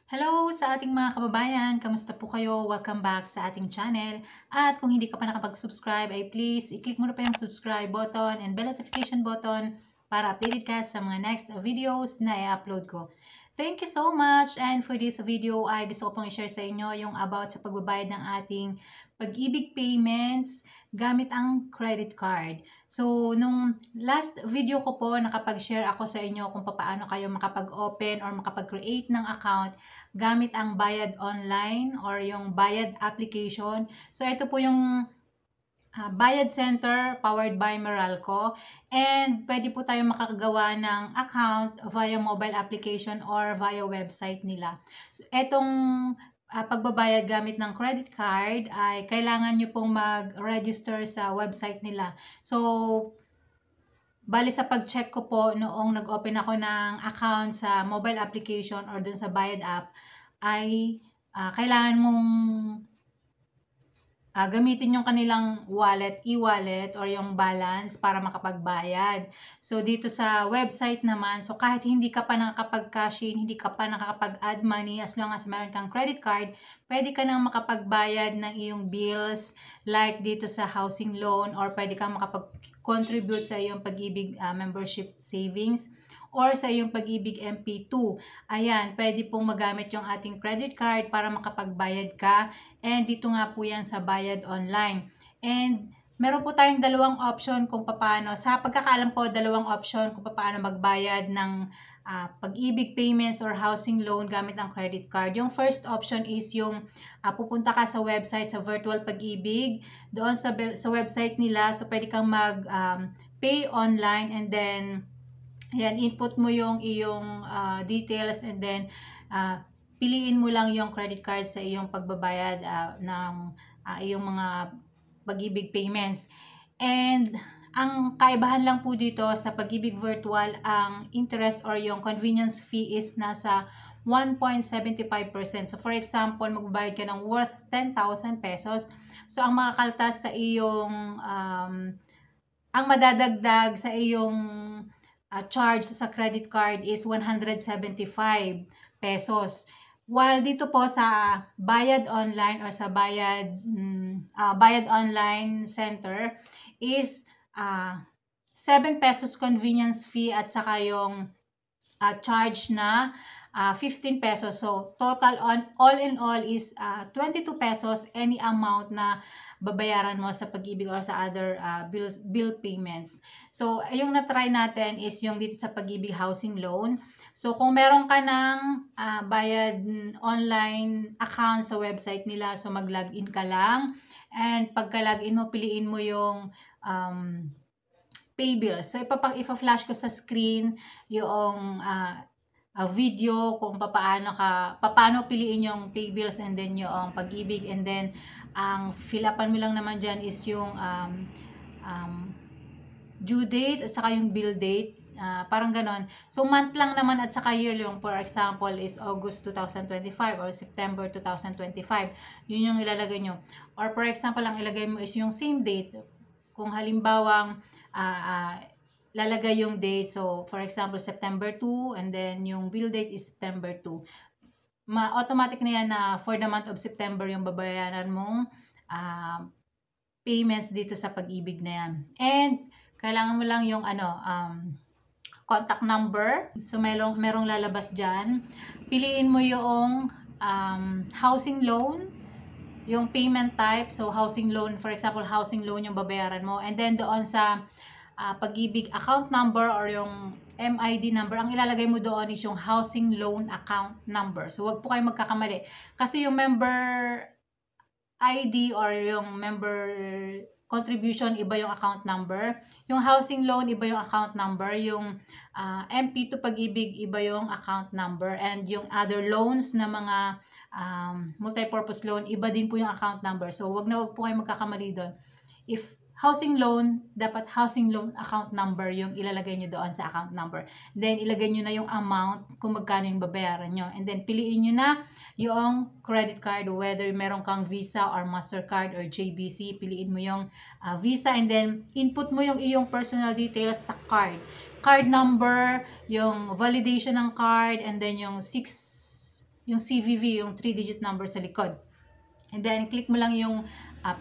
Hello sa ating mga kababayan! Kamusta po kayo? Welcome back sa ating channel. At kung hindi ka pa nakapag-subscribe ay please i-click mo na pa yung subscribe button and bell notification button para updated ka sa mga next videos na i-upload ko. Thank you so much! And for this video ay gusto ko pong i-share sa inyo yung about sa pagbabayad ng ating pag-ibig payments gamit ang credit card. So, nung last video ko po, nakapag-share ako sa inyo kung paano kayo makapag-open or makapag-create ng account gamit ang bayad online or yung bayad application. So, ito po yung Bayad Center powered by Meralco. And pwede po tayo makakagawa ng account via mobile application or via website nila. So, etong pagbabayad gamit ng credit card ay kailangan nyo pong mag-register sa website nila. So, bali sa pag-check ko po noong nag-open ako ng account sa mobile application or dun sa bayad app, ay kailangan mong gamitin yung kanilang wallet, e-wallet or yung balance para makapagbayad. So, dito sa website naman, so kahit hindi ka pa nakakapag-cash in, hindi ka pa nakakapag-add money, as long as meron kang credit card, pwede ka nang makapagbayad ng iyong bills like dito sa housing loan or pwede kang makapag-contribute sa iyong pag-ibig membership savings or sa iyong pag-ibig MP2. Ayan, pwede pong magamit yung ating credit card para makapagbayad ka. And dito nga po yan sa bayad online. And meron po tayong dalawang option kung paano. Sa pagkakaalam ko, dalawang option kung paano magbayad ng pag-ibig payments or housing loan gamit ang credit card. Yung first option is yung pupunta ka sa website, sa Virtual Pag-ibig. Doon sa website nila, so pwede kang mag-pay online and then yan, input mo yung iyong details and then piliin mo lang yung credit card sa iyong pagbabayad ng iyong mga pag-ibig payments. And ang kaibahan lang po dito sa pag-ibig virtual, ang interest or yung convenience fee is nasa 1.75%. So for example, magbabayad ka ng worth 10,000 pesos. So ang makakaltas sa iyong ang madadagdag sa iyong charge sa credit card is 175 pesos. While dito po sa bayad online or sa bayad online center is 7 pesos convenience fee at saka yung charge na 15 pesos. So, total all in all is 22 pesos any amount na babayaran mo sa pag-ibig or sa other bill payments. So, yung na-try natin is yung dito sa pag-ibig housing loan. So, kung meron ka ng bayad online account sa website nila, so mag-login ka lang. And pagka-login mo, piliin mo yung pay bills. So, ipa-flash ko sa screen yung video kung paano piliin yung pay bills and then yung pag-ibig, and then ang fill-upan mo lang naman dyan is yung due date at saka yung bill date, parang ganon. So month lang naman at saka year yung, for example is August 2025 or September 2025, yun yung ilalagay nyo. Or for example, ang ilagay mo is yung same date. Kung halimbawang lalagay yung date, so for example September 2 and then yung bill date is September 2, automatic na yan na for the month of September yung babayaran mong payments dito sa pag-ibig na yan. And kailangan mo lang yung contact number. So merong lalabas dyan. Piliin mo yung housing loan, yung payment type. So housing loan, for example housing loan yung babayaran mo, and then doon sa pag-ibig account number or yung MID number, ang ilalagay mo doon is yung housing loan account number. So wag po kayo magkakamali kasi yung member ID or yung member contribution, iba yung account number. Yung housing loan, iba yung account number. Yung MP2 pag-ibig, iba yung account number. And yung other loans na mga multi-purpose loan, iba din po yung account number. So, wag po kayo magkakamali doon. If housing loan, dapat housing loan account number yung ilalagay nyo doon sa account number. Then, ilagay nyo na yung amount kung magkano yung babayaran nyo. And then, piliin nyo na yung credit card, whether meron kang Visa or Mastercard or JBC, piliin mo yung Visa, and then, input mo yung iyong personal details sa card. Card number, yung validation ng card, and then yung 6 yung CVV, yung 3-digit number sa likod. And then, click mo lang yung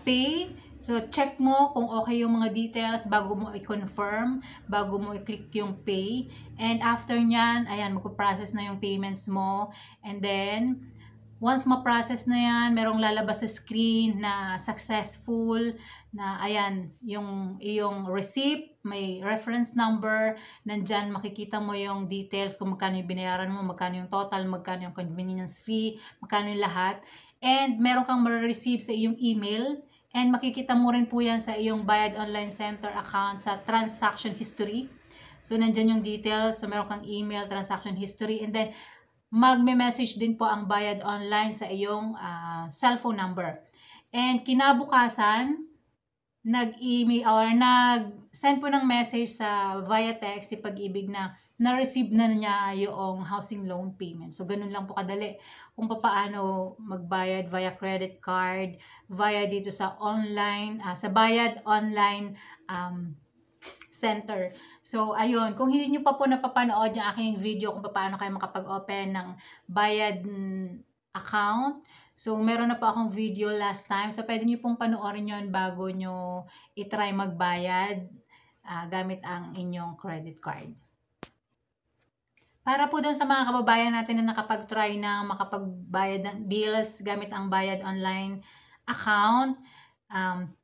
pay. So, check mo kung okay yung mga details bago mo i-confirm, bago mo i-click yung pay. And after nyan, ayan, magpo-process na yung payments mo. And then, once ma-process na yan, merong lalabas sa screen na successful, na ayan, yung iyong receipt, may reference number, nandyan makikita mo yung details kung magkano yung binayaran mo, magkano yung total, magkano yung convenience fee, magkano yung lahat. And meron kang ma-receive sa iyong email. And makikita mo rin po yan sa iyong Bayad Online Center account sa transaction history. So, nandyan yung details. So, meron kang email, transaction history. And then, magme-message din po ang Bayad Online sa iyong cellphone number. And kinabukasan, nag-email or nag-send po ng message sa via text si Pag-ibig na na-receive na niya yung housing loan payment. So, ganun lang po kadali kung paano magbayad via credit card, via dito sa online, sa Bayad Online Center. So, ayun. Kung hindi nyo pa po napapanood yung aking video kung paano kayo makapag-open ng bayad account, so, meron na po akong video last time. So, pwede nyo pong panoorin yun bago nyo itry magbayad gamit ang inyong credit card. Para po dun sa mga kababayan natin na nakapag-try na makapagbayad ng bills gamit ang Bayad Online account,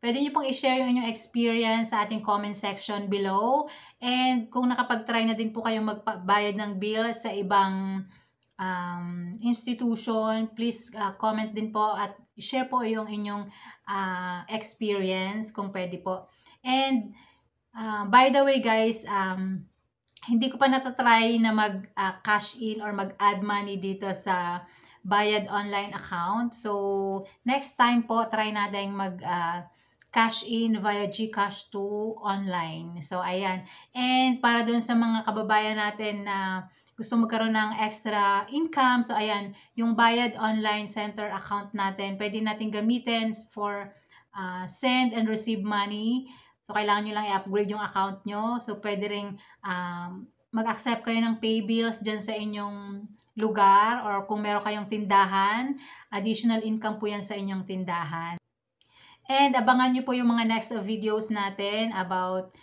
pwede nyo pong i-share yung inyong experience sa ating comment section below. And kung nakapag-try na din po kayong magbayad ng bills sa ibang institution, please comment din po at share po yung inyong experience kung pwede po. And by the way guys, hindi ko pa natatry na mag-cash in or mag-add money dito sa Bayad Online account. So, next time po, try natin mag-cash in via GCash to online. So, ayan. And para dun sa mga kababayan natin na gusto magkaroon ng extra income, so ayan, yung Bayad Online Center account natin, pwede natin gamitin for send and receive money. So, kailangan nyo lang i-upgrade yung account nyo. So, pwede rin mag-accept kayo ng pay bills dyan sa inyong lugar or kung meron kayong tindahan, additional income po yan sa inyong tindahan. And abangan nyo po yung mga next videos natin about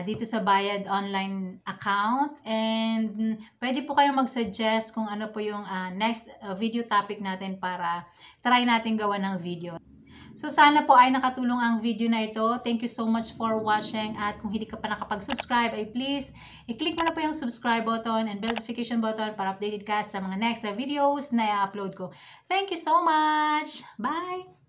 dito sa Bayad Online account. And pwede po kayong mag-suggest kung ano po yung next video topic natin para try natin gawa ng video. So, sana po ay nakatulong ang video na ito. Thank you so much for watching. At kung hindi ka pa nakapag-subscribe, ay please, i-click mo na po yung subscribe button and bell notification button para updated ka sa mga next videos na i-upload ko. Thank you so much! Bye!